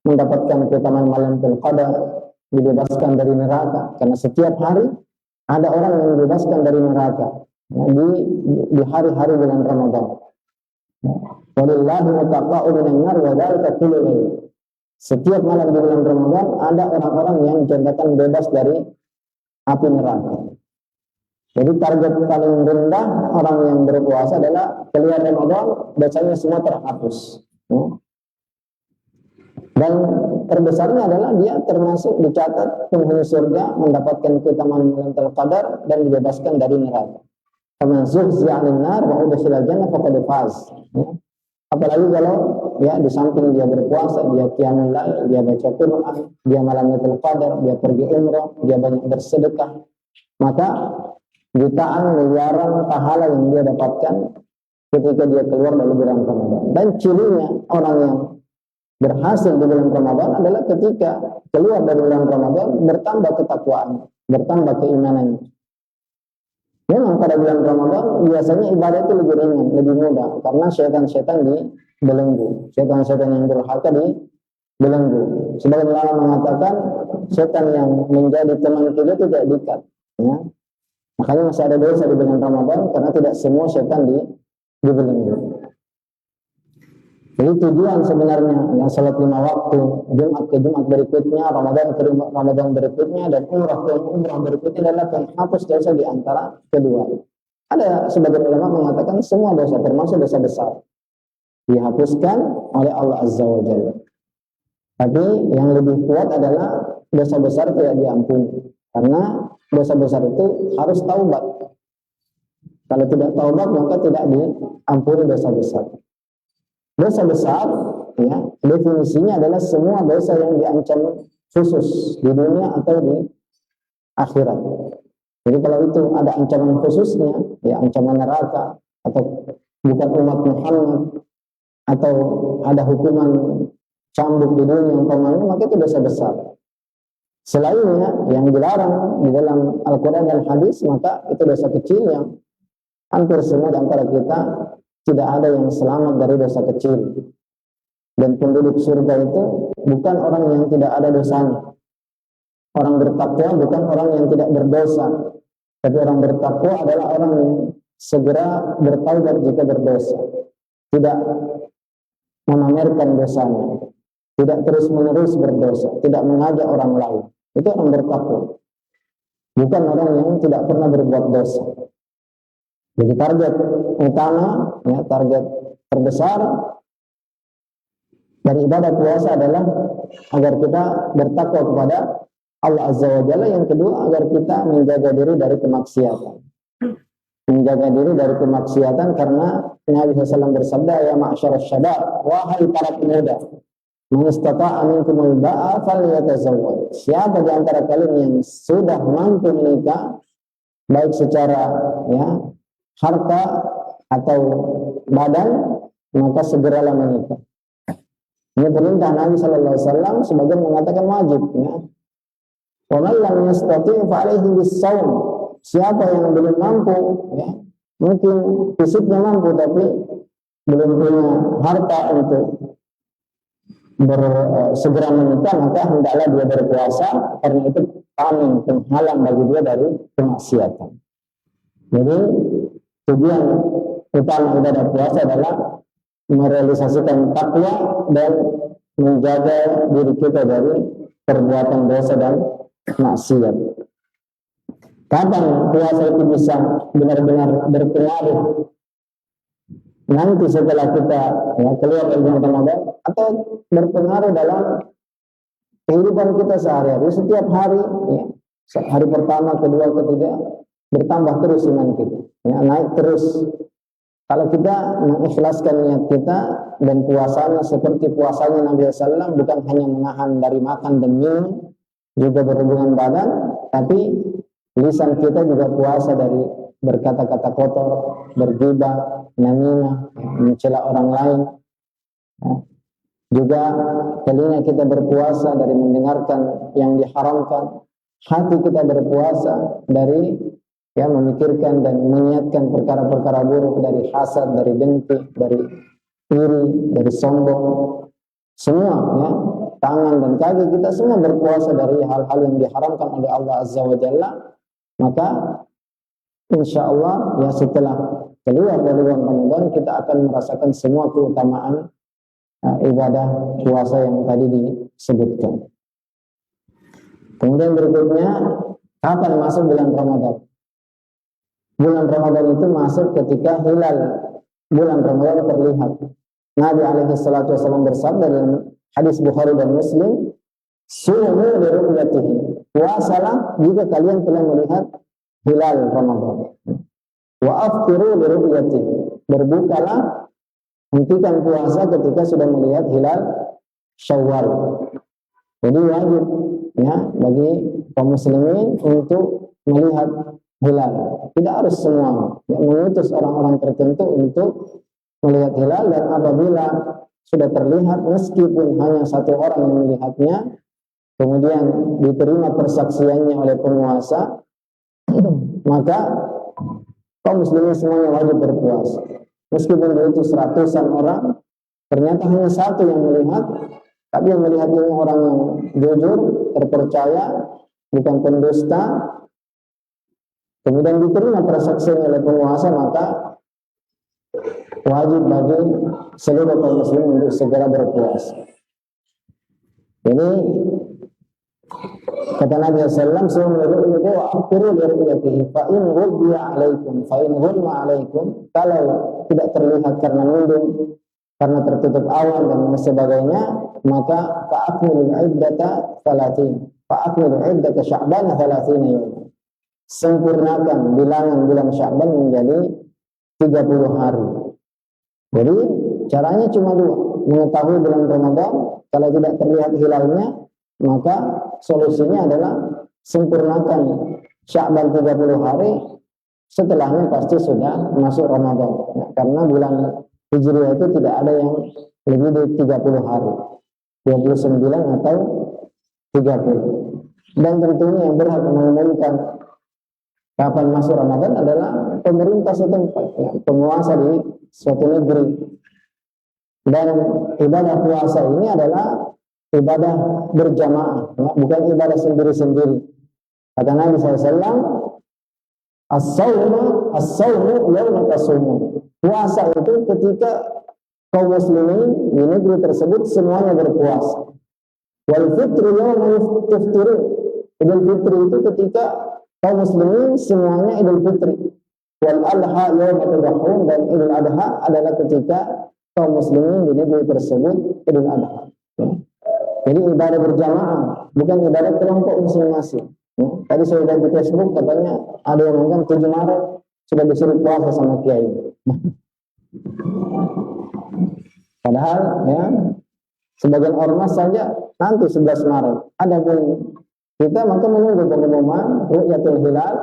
mendapatkan keutamaan malam Qadar, dibebaskan dari neraka. Karena setiap hari ada orang yang dibebaskan dari neraka di hari-hari bulan Ramadan. Walillahi mutaqa'u minan nar wa dzalika kullu lail. Setiap malam di bulan Ramadan ada orang-orang yang dinyatakan bebas dari api neraka. Jadi target paling rendah orang yang berpuasa adalah keluar Ramadan, dosanya semua terhapus. Dan terbesarnya adalah dia termasuk dicatat penghuni surga, mendapatkan keutamaan Lailatul Qadar dan dibebaskan dari neraka. Faman zuhziya 'anil nar wa udkhilal jannah faqad faz. Apalagi kalau ya di samping dia berpuasa, dia qiyamul lail, dia baca Quran, dia malam Lailatul Qadar, dia pergi umrah, dia banyak bersedekah, maka jutaan miliaran pahala yang dia dapatkan ketika dia keluar dari bulan Ramadan. Dan cirinya orang yang berhasil di bulan Ramadan adalah ketika keluar dari bulan Ramadan bertambah ketakwaan, bertambah keimanan. Memang pada bulan Ramadan biasanya ibadah itu lebih ringan, lebih mudah karena syaitan-syaitan dibelenggu, syaitan-syaitan yang durhaka dibelenggu. Sebagian ulama mengatakan syaitan yang menjadi teman kita tidak diikat, ya. Makanya masih ada dosa di bulan Ramadan karena tidak semua syaitan dibelenggu. Jadi tujuan sebenarnya yang salat 5 waktu, Jumat ke Jumat berikutnya, Ramadan ke Ramadan berikutnya, dan umrah ke umrah berikutnya adalah menghapus dosa di antara kedua. Ada sebagian ulama mengatakan semua dosa termasuk dosa besar dihapuskan oleh Allah Azza wa Jalla. Tapi yang lebih kuat adalah dosa besar tidak diampuni. Karena dosa besar itu harus taubat. Kalau tidak taubat maka tidak diampuni dosa besar. Dosa besar, ya, definisinya adalah semua dosa yang diancam khusus di dunia atau di akhirat. Jadi kalau itu ada ancaman khususnya, ya ancaman neraka atau bukan umat Muhammad atau ada hukuman cambuk di dunia umpamanya, maka itu dosa besar. Selainnya yang dilarang di dalam Al-Quran dan hadis, maka itu dosa kecil yang hampir semua di antara kita tidak ada yang selamat dari dosa kecil. Dan penduduk surga itu bukan orang yang tidak ada dosanya. Orang bertakwa bukan orang yang tidak berdosa, tapi orang bertakwa adalah orang yang segera bertaubat jika berdosa, tidak memamerkan dosanya, tidak terus-menerus berdosa, tidak mengajak orang lain. Itu orang bertakwa, bukan orang yang tidak pernah berbuat dosa. Jadi target utama, ya, target terbesar dari ibadah puasa adalah agar kita bertakwa kepada Allah Azza wa Jalla. Yang kedua, agar kita menjaga diri dari kemaksiatan. Menjaga diri dari kemaksiatan karena Nabi SAW bersabda, ya ma'asyarasy syabab, wahai para pemuda, man istata'a minkumul ba'a falyatazawwaj. Siapa di antara kalian yang sudah mampu menikah, baik secara ya harta atau badan, maka segeralah menikah. Ini perintah Nabi SAW sebagian mengatakan wajib. Ya. Wa man lam yastati' fa alaihi bis-shaum. Siapa yang belum mampu, ya, mungkin fisiknya mampu tapi belum punya harta untuk segera menikah, maka hendaklah dia berpuasa karena itu tameng, penghalang bagi dia dari kemaksiatan. Jadi tujuan utama ibadah puasa adalah merealisasikan takwa dan menjaga diri kita dari perbuatan dosa dan maksiat. Kapan puasa itu bisa benar-benar berpengaruh? Nanti setelah kita ya, keluar dari bulan Ramadan, atau berpengaruh dalam kehidupan kita sehari-hari, setiap hari, ya, hari pertama, kedua, ketiga, bertambah terus iman kita, ya, naik terus. Kalau kita mengikhlaskan niat kita dan puasanya seperti puasanya Nabi SAW, bukan hanya menahan dari makan dan minum, juga berhubungan badan, tapi lisan kita juga puasa dari berkata-kata kotor, bergibah, namimah, mencela orang lain. Ya. Juga telinga kita berpuasa dari mendengarkan yang diharamkan. Hati kita berpuasa dari ya memikirkan dan meniatkan perkara-perkara buruk, dari hasad, dari dengki, dari iri, dari sombong. Semua ya, tangan dan kaki kita semua berpuasa dari hal-hal yang diharamkan oleh Allah Azza wa Jalla. Maka insya Allah ya setelah keluar dari bulan Ramadan kita akan merasakan semua keutamaan ibadah puasa yang tadi disebutkan. Kemudian berikutnya, kapan masuk bulan Ramadan? Bulan Ramadan itu masuk ketika hilal bulan Ramadan terlihat. Nabi SAW bersabda dalam hadis Bukhari dan Muslim, "Sumu li ru'yatihi." Puasalah jika kalian telah melihat hilal Ramadan. Wa aftiru li ru'yatihi. Berbukalah, hentikan puasa ketika sudah melihat hilal Syawal. Jadi wajib ya bagi kaum muslimin untuk melihat hilal. Tidak harus semua, ya, mengutus orang-orang tertentu untuk melihat hilal, dan apabila sudah terlihat meskipun hanya satu orang yang melihatnya, kemudian diterima persaksiannya oleh penguasa, maka kaum muslimin semuanya wajib berpuasa. Meskipun diutus ratusan orang, ternyata hanya satu yang melihat, tapi yang melihat ini orang yang jujur, terpercaya, bukan pendusta, kemudian diterima persaksian oleh penguasa, maka wajib bagi seluruh kaum muslimin untuk segera berpuasa. Ini kata Nabi SAW, kalau tidak terlihat karena mendung, karena tertutup awan dan sebagainya, maka fa'akmilul iddata 30. Fa'akmilul iddata Sya'ban 30 yawman. Sempurnakan bilangan bulan Sya'ban menjadi 30 hari. Jadi caranya cuma dua. Mengetahui bulan Ramadan, kalau tidak terlihat hilalnya, maka solusinya adalah sempurnakan Sya'ban 30 hari, setelahnya pasti sudah masuk Ramadan. Ya, karena bulan Hijriah itu tidak ada yang lebih dari 30 hari. 29 atau 30. Dan tentunya yang berhak mengumumkan kapan masuk Ramadan adalah pemerintah setempat, ya, penguasa di suatu negeri. Dan ibadah puasa ini adalah ibadah berjamaah, ya, bukan ibadah sendiri-sendiri. Kata Nabi SAW, as-sawmu yawma tasumun. Puasa itu ketika kaum muslimin di negeri tersebut semuanya berpuasa. Wal fitru yawma tuftirun. Idul Fitri itu ketika kaum muslimin semuanya Idul Fitri. Wal adha yawma tadhahun, dan Idul Adha adalah ketika kaum muslimin di negeri tersebut Idul Adha. Ya. Jadi ibadah berjamaah, bukan ibadah kelompok masing-masing. Ya. Tadi saya lihat di Facebook katanya ada yang mengatakan 7 Maret sudah disuruh puasa sama kiai. Padahal ya sebagian ormas saja nanti 11 Maret. Adapun kita maka menunggu pengumuman ru'yatul hilal.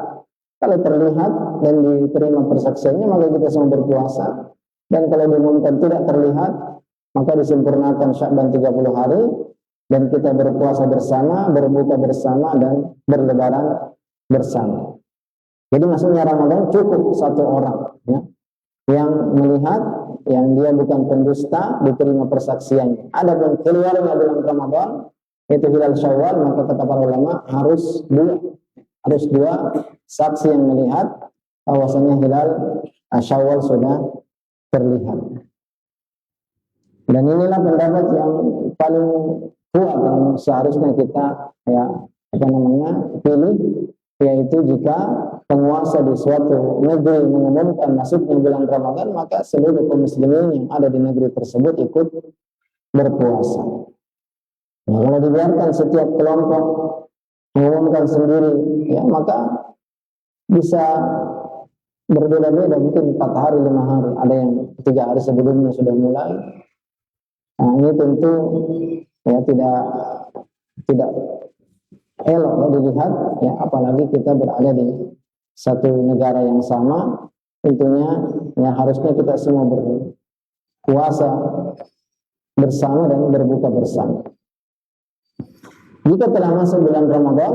Kalau terlihat dan diterima persaksiannya maka kita semua berpuasa. Dan kalau diumumkan tidak terlihat maka disempurnakan Sya'ban 30 hari dan kita berpuasa bersama, berbuka bersama, dan berlebaran bersama. Jadi maksudnya Ramadan cukup satu orang ya, yang melihat, yang dia bukan pendusta, diterima persaksiannya. Adapun keluarnya bulan Ramadan itu hilal Syawal, maka kata para ulama harus dua saksi yang melihat bahwasanya hilal Syawal sudah terlihat. Dan inilah pendapat yang paling kuat yang seharusnya kita pilih, yaitu jika penguasa di suatu negeri mengumumkan masuknya bulan Ramadan, maka seluruh kaum muslimin yang ada di negeri tersebut ikut berpuasa. Nah, kalau dibiarkan setiap kelompok mengumumkan sendiri, ya maka bisa berbeda-beda, mungkin 4 hari, 5 hari, ada yang 3 hari sebelumnya sudah mulai. Nah, ini tentu ya tidak elok ya dilihat, ya apalagi kita berada di satu negara yang sama. Tentunya ya harusnya kita semua berpuasa bersama dan berbuka bersama. Jika telah masuk bulan Ramadan,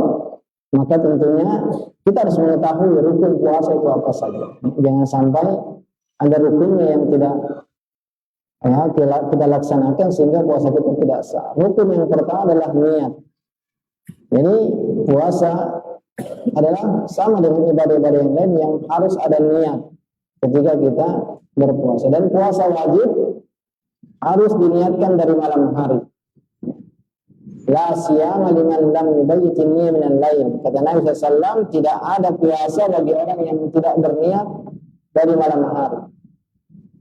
maka tentunya kita harus mengetahui rukun puasa itu apa saja. Jangan sampai ada rukunnya yang tidak ya, kita laksanakan sehingga puasa kita tidak sah. Rukun yang pertama adalah niat. Jadi puasa adalah sama dengan ibadah-ibadah yang lain yang harus ada niat ketika kita berpuasa. Dan puasa wajib harus diniatkan dari malam hari. La siyama liman lam yubayyitin niyya minal lail. Kata Nabi SAW, tidak ada puasa bagi orang yang tidak berniat dari malam hari.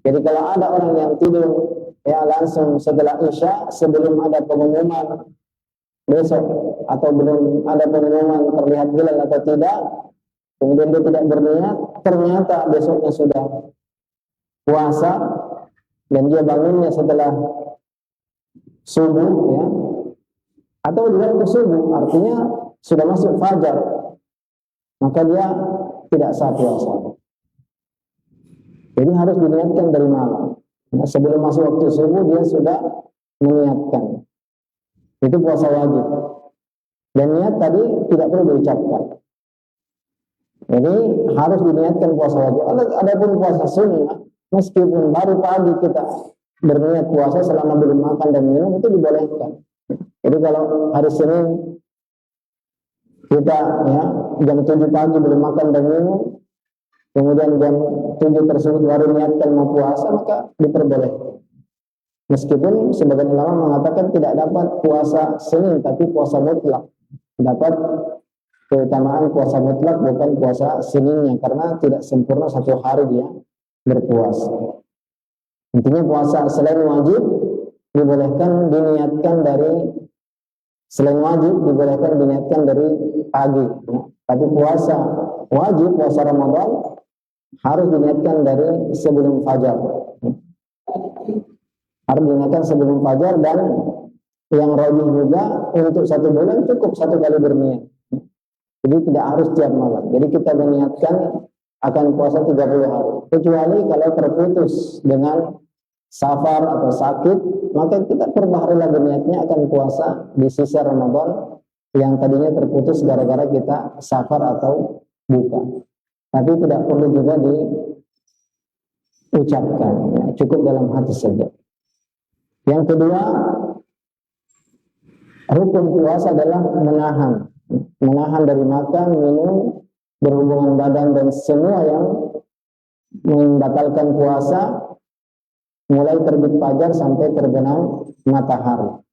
Jadi kalau ada orang yang tidur ya langsung setelah Isya, sebelum ada pengumuman besok atau belum ada pengumuman terlihat hilal atau tidak, kemudian dia tidak berniat, ternyata besoknya sudah puasa dan dia bangunnya setelah subuh ya, atau di waktu subuh, artinya sudah masuk fajar, maka dia tidak sah puasa. Jadi harus diniatkan dari malam. Nah, sebelum masuk waktu subuh dia sudah meniatkan. Itu puasa wajib. Dan niat tadi tidak perlu diucapkan. Jadi harus diniatkan puasa wajib. Adapun puasa sunnah, meskipun baru pagi kita berniat puasa selama belum makan dan minum, itu dibolehkan. Jadi kalau hari Senin kita ya jam 7 pagi belum makan dan minum, kemudian jam 7 tersebut baru niatkan mau puasa, maka diperbolehkan. Meskipun sebagian ulama mengatakan tidak dapat puasa Senin, tapi puasa mutlak. Dapat keutamaan puasa mutlak, bukan puasa Seninnya, karena tidak sempurna satu hari dia berpuasa. Intinya puasa selain wajib dibolehkan diniatkan dari pagi. Ya. Tapi puasa wajib, puasa Ramadan harus diniatkan dari sebelum fajar. Harus diniatkan sebelum fajar, dan yang rajih juga untuk 1 bulan cukup 1 kali berniat. Jadi tidak harus tiap malam. Jadi kita meniatkan akan puasa 30 hari. Kecuali kalau terputus dengan safar atau sakit, maka kita perbaharui lagi niatnya akan puasa di sisa Ramadan yang tadinya terputus gara-gara kita safar atau buka. Tapi tidak perlu juga diucapkan, ya, cukup dalam hati saja. Yang kedua, rukun puasa adalah menahan dari makan, minum, berhubungan badan dan semua yang membatalkan puasa, mulai terbit fajar sampai terbenam matahari.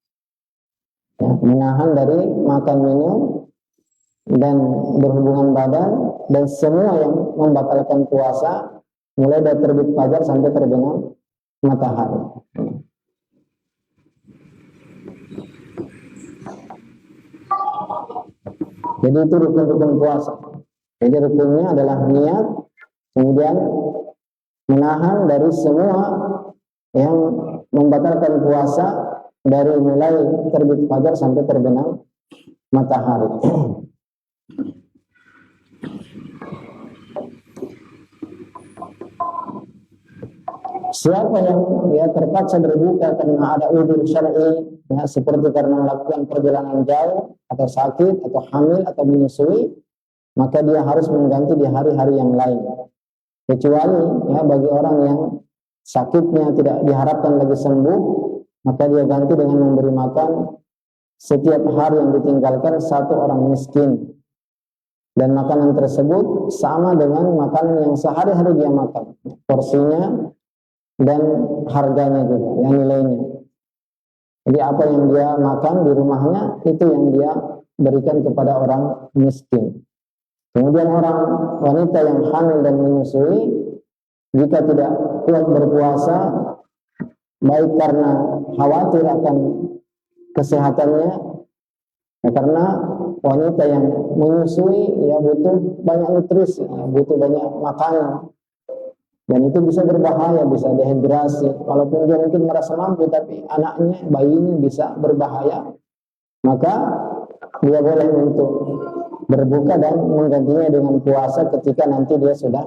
Ya, menahan dari makan, minum, dan berhubungan badan dan semua yang membatalkan puasa, mulai dari terbit fajar sampai terbenam matahari. Jadi itu rukun-rukun puasa. Jadi rukunnya adalah niat, kemudian menahan dari semua yang membatalkan puasa dari mulai terbit fajar sampai terbenam matahari. Siapa yang terpaksa berbuka karena ada udzur syar'i, ya, seperti karena melakukan perjalanan jauh atau sakit atau hamil atau menyusui, maka dia harus mengganti di hari-hari yang lain. Kecuali ya bagi orang yang sakitnya tidak diharapkan lagi sembuh, maka dia ganti dengan memberi makan setiap hari yang ditinggalkan satu orang miskin. Dan makanan tersebut sama dengan makanan yang sehari-hari dia makan. Porsinya dan harganya juga, yang nilainya. Jadi apa yang dia makan di rumahnya, itu yang dia berikan kepada orang miskin. Kemudian orang wanita yang hamil dan menyusui, jika tidak kuat berpuasa, baik karena khawatir akan kesehatannya, ya, karena wanita yang menyusui ya butuh banyak nutrisi, ya, butuh banyak makanan, dan itu bisa berbahaya, bisa dehidrasi. Walaupun dia mungkin merasa mampu, tapi anaknya, bayinya bisa berbahaya, maka dia boleh untuk berbuka dan menggantinya dengan puasa ketika nanti dia sudah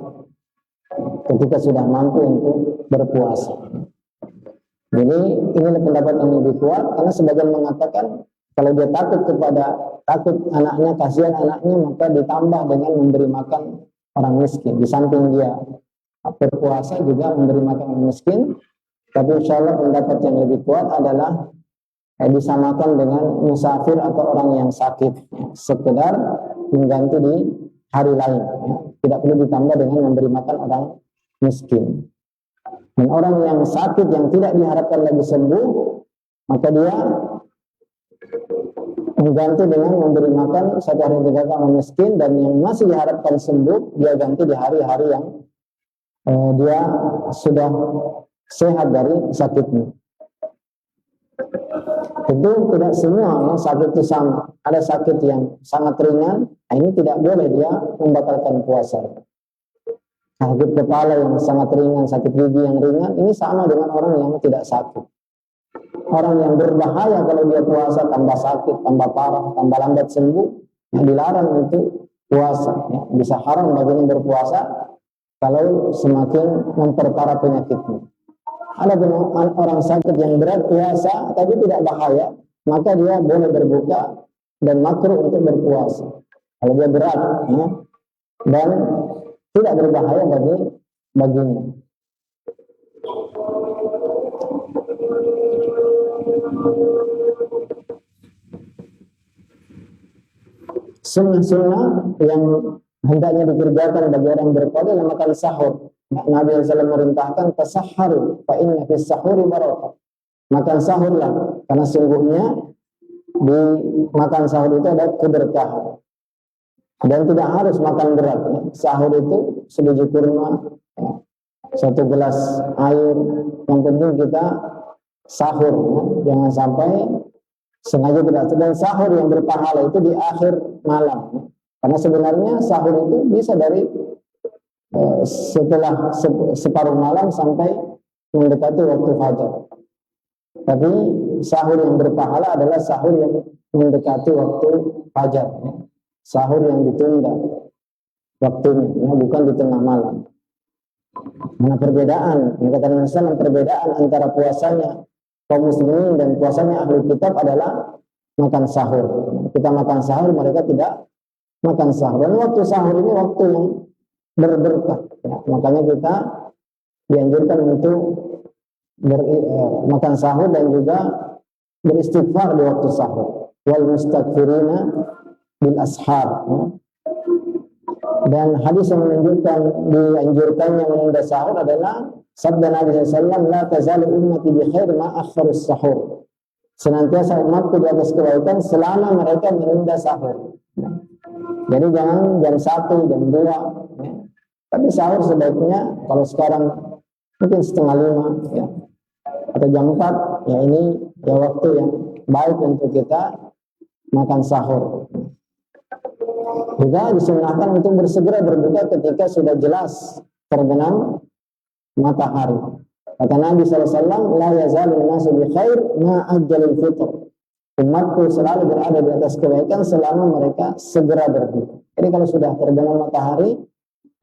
mampu untuk berpuasa. Jadi ini pendapat yang lebih kuat, karena sebagian mengatakan kalau dia takut anaknya, kasihan anaknya, maka ditambah dengan memberi makan orang miskin. Di samping dia berpuasa juga memberi makan orang miskin, tapi insya Allah pendapat yang lebih kuat adalah disamakan dengan musafir atau orang yang sakit, ya, sekedar mengganti di hari lain, ya. Tidak perlu ditambah dengan memberi makan orang miskin. Dan orang yang sakit yang tidak diharapkan lagi sembuh, maka dia mengganti dengan memberi makan satu hari tiga kali orang miskin, dan yang masih diharapkan sembuh dia ganti di hari-hari yang dia sudah sehat dari sakitnya. Tentu tidak semua ya, sakit itu sama. Ada sakit yang sangat ringan, nah ini tidak boleh dia membatalkan puasa. Sakit kepala yang sangat ringan, sakit gigi yang ringan, ini sama dengan orang yang tidak sakit. Orang yang berbahaya kalau dia puasa, tambah sakit, tambah parah, tambah lambat sembuh, yang dilarang untuk puasa. Ya. Bisa haram baginya berpuasa kalau semakin memperparah penyakitnya. Ada orang sakit yang berat puasa tapi tidak bahaya, maka dia boleh berbuka dan makruh untuk berpuasa. Kalau dia berat, ya, dan tidak berbahaya baginya. Sunnah-sunnah yang hendaknya dikerjakan bagi orang berpuasa adalah makan sahur. Nabi SAW merintahkan tasahharu fa inna fis sahuri barakah. Makan sahurlah, karena sungguhnya di makan sahur itu ada keberkahan. Dan tidak harus makan berat. Ya. Sahur itu sebiji kurma, ya, 1 gelas air. Yang penting kita sahur, ya. Jangan sampai sengaja tidak. Dan sahur yang berpahala itu di akhir malam. Ya. Karena sebenarnya sahur itu bisa dari setelah separuh malam sampai mendekati waktu fajar. Tapi sahur yang berpahala adalah sahur yang mendekati waktu fajar, ya. Sahur yang ditunda waktunya, ya, bukan di tengah malam. Karena perbedaan, perbedaan antara puasanya kaum muslimin dan puasanya ahli kitab adalah makan sahur. Kita makan sahur, mereka tidak makan sahur. Dan waktu sahur ini waktu yang berberkah. Ya, makanya kita dianjurkan untuk makan sahur dan juga beristighfar di waktu sahur. Wal mustaghfirina bil ashar. Ya. Dan hadis yang menunjukkan dianjurkannya menunda sahur adalah sabda Nabi SAW, la tazalu ummati bi khair ma akharus sahur. Senantiasa umatku di atas kebaikan selama mereka menunda sahur. Ya. Jadi jangan jam 1, jam 2. Ya. Tapi sahur sebaiknya kalau sekarang mungkin setengah 5 ya, atau jam 4 ya, ini ya waktu yang baik untuk kita makan sahur. Juga disunahkan untuk bersegera berbuka ketika sudah jelas terbenam matahari. Kata Nabi SAW, la yazalun nasu bi khair ma ajjalul fitr. Umatku selalu berada di atas kebaikan selama mereka segera berbuka. Jadi kalau sudah terbenam matahari,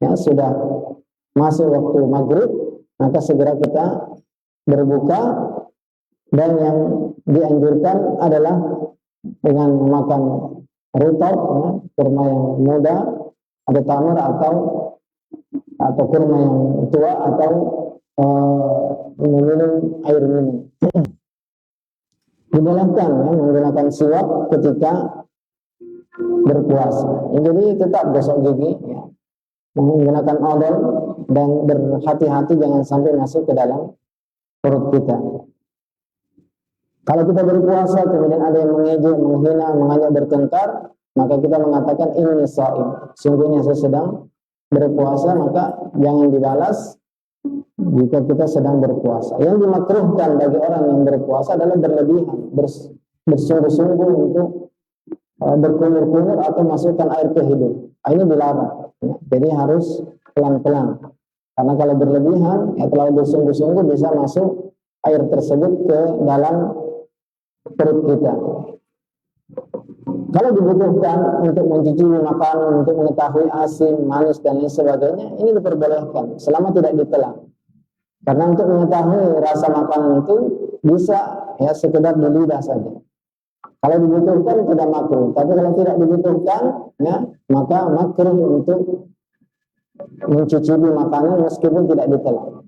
ya sudah masuk waktu maghrib, maka segera kita berbuka. Dan yang dianjurkan adalah dengan memakan rutab, ya, kurma yang muda, ada tamar atau kurma yang tua, atau meminum air minum. Dibolehkan ya menggunakan siwak ketika berpuasa. Jadi tetap gosok gigi, ya, menggunakan odol dan berhati-hati jangan sampai masuk ke dalam perut kita. Kalau kita berpuasa kemudian ada yang mengejek, menghina, mengajak bertengkar, maka kita mengatakan ini shaim. Sungguhnya saya sedang berpuasa, maka jangan dibalas jika kita sedang berpuasa. Yang dimakruhkan bagi orang yang berpuasa adalah berlebihan, bersungguh-sungguh untuk berkumur-kumur atau masukkan air ke hidung. Ini dilarang. Jadi harus pelan-pelan. Karena kalau berlebihan, ya terlalu bersungguh-sungguh bisa masuk air tersebut ke dalam perut kita. Kalau dibutuhkan untuk mencicipi makanan, untuk mengetahui asin, manis dan lain sebagainya, ini diperbolehkan selama tidak ditelan. Karena untuk mengetahui rasa makanan itu bisa ya sekedar di lidah saja. Kalau dibutuhkan tidak makruh, tapi kalau tidak dibutuhkan, ya maka makruh untuk mencicipi makanan meskipun tidak ditelan.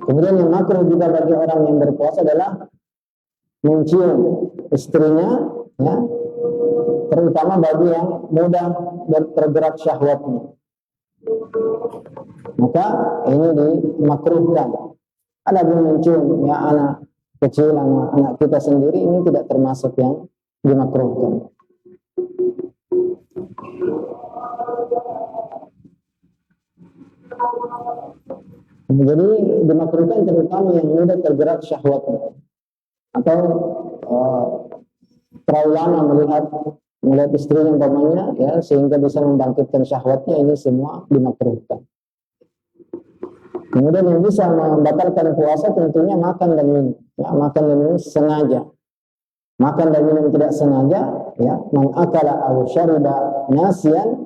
Kemudian yang makruh juga bagi orang yang berpuasa adalah mencium istrinya, ya, terutama bagi yang mudah tergerak syahwatnya. Maka ini dimakruhkan. Ada pun mencium ya anak kecil, anak kita sendiri, ini tidak termasuk yang dimakruhkan. Jadi dimakruhkan terutama yang mudah tergerak syahwatnya, atau terlalu lama melihat istrinya umpamanya, ya sehingga bisa membangkitkan syahwatnya, ini semua dimakruhkan. Kemudian yang bisa membatalkan puasa tentunya makan dan minum, ya, makan dan minum sengaja. Makan dan minum tidak sengaja, ya, man akala aw syariba nasiyan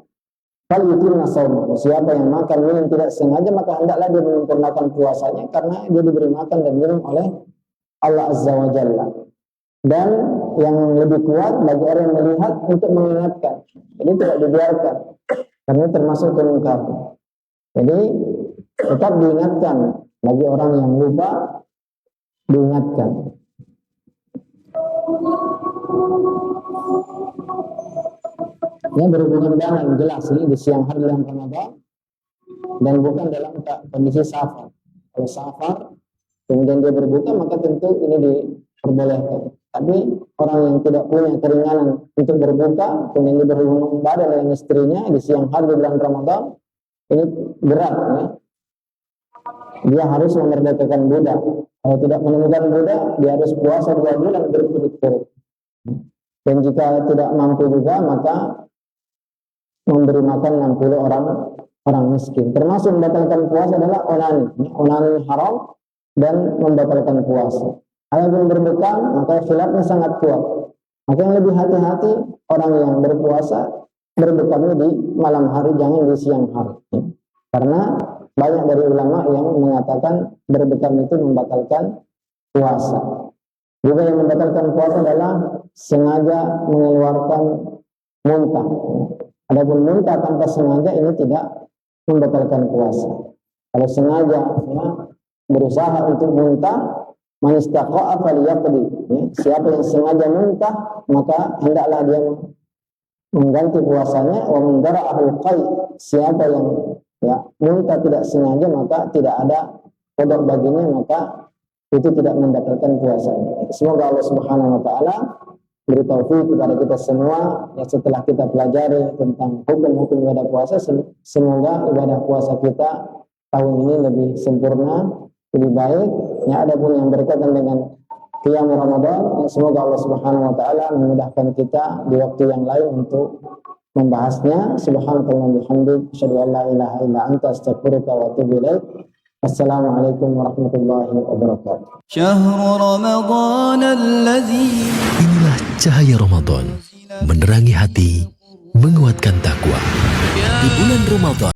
falyutimma shaumuhu. Siapa yang makan minum tidak sengaja, maka hendaklah dia menyempurnakan puasanya, karena dia diberi makan dan minum oleh Allah Azza wa Jalla. Dan yang lebih kuat bagi orang yang melihat untuk mengingatkan. Ini tidak dibiarkan, karena termasuk kemungkaran. Jadi tetap diingatkan, bagi orang yang lupa diingatkan. Ini berhubungan dengan jelas ini di siang hari dalam Ramadan dan bukan dalam kondisi safar. Kalau safar kemudian dia berbuka, maka tentu ini diperbolehkan. Tapi orang yang tidak punya keringanan untuk berbuka kemudian dia berhubungan badan dengan istrinya di siang hari di bulan Ramadan, ini berat, ya. Dia harus memerdekakan budak. Kalau tidak menemukan budak, dia harus puasa 2 bulan berturut-turut. Dan jika tidak mampu juga, maka memberi makan 60 orang miskin. Termasuk membatalkan puasa adalah onani. Onani haram dan membatalkan puasa. Adapun berbuka, maka khilafnya sangat kuat. Maka yang lebih hati-hati orang yang berpuasa berbukanya di malam hari, jangan di siang hari. Karena banyak dari ulama yang mengatakan berbuka itu membatalkan puasa. Juga yang membatalkan puasa adalah sengaja mengeluarkan muntah. Adapun muntah tanpa sengaja ini tidak membatalkan puasa. Kalau sengaja ya, berusaha untuk muntah, man istaqa'a falyaqdi. Siapa yang sengaja muntah, maka hendaklah dia mengganti puasanya. Wa man dara'ahu qai. Siapa yang ya muntah tidak sengaja, maka tidak ada qada baginya, maka itu tidak membatalkan puasanya. Semoga Allah Subhanahu wa taala beri taufik kepada kita semua ya, setelah kita pelajari tentang hukum-hukum ibadah puasa, semoga ibadah puasa kita tahun ini lebih sempurna, lebih baik. Ya, ada pun yang berkaitan dengan qiyam Ramadan, ya, semoga Allah Subhanahu wa taala memudahkan kita di waktu yang lain untuk membahasnya. Subhanallah bihamdik, asyhadu an la ilaha illa anta, astaghfiruka wa atubu ilaik. Assalamualaikum warahmatullahi wabarakatuh. Syahrul Ramadan alladzi. Inilah cahaya Ramadan, menerangi hati, menguatkan takwa. Di bulan Ramadan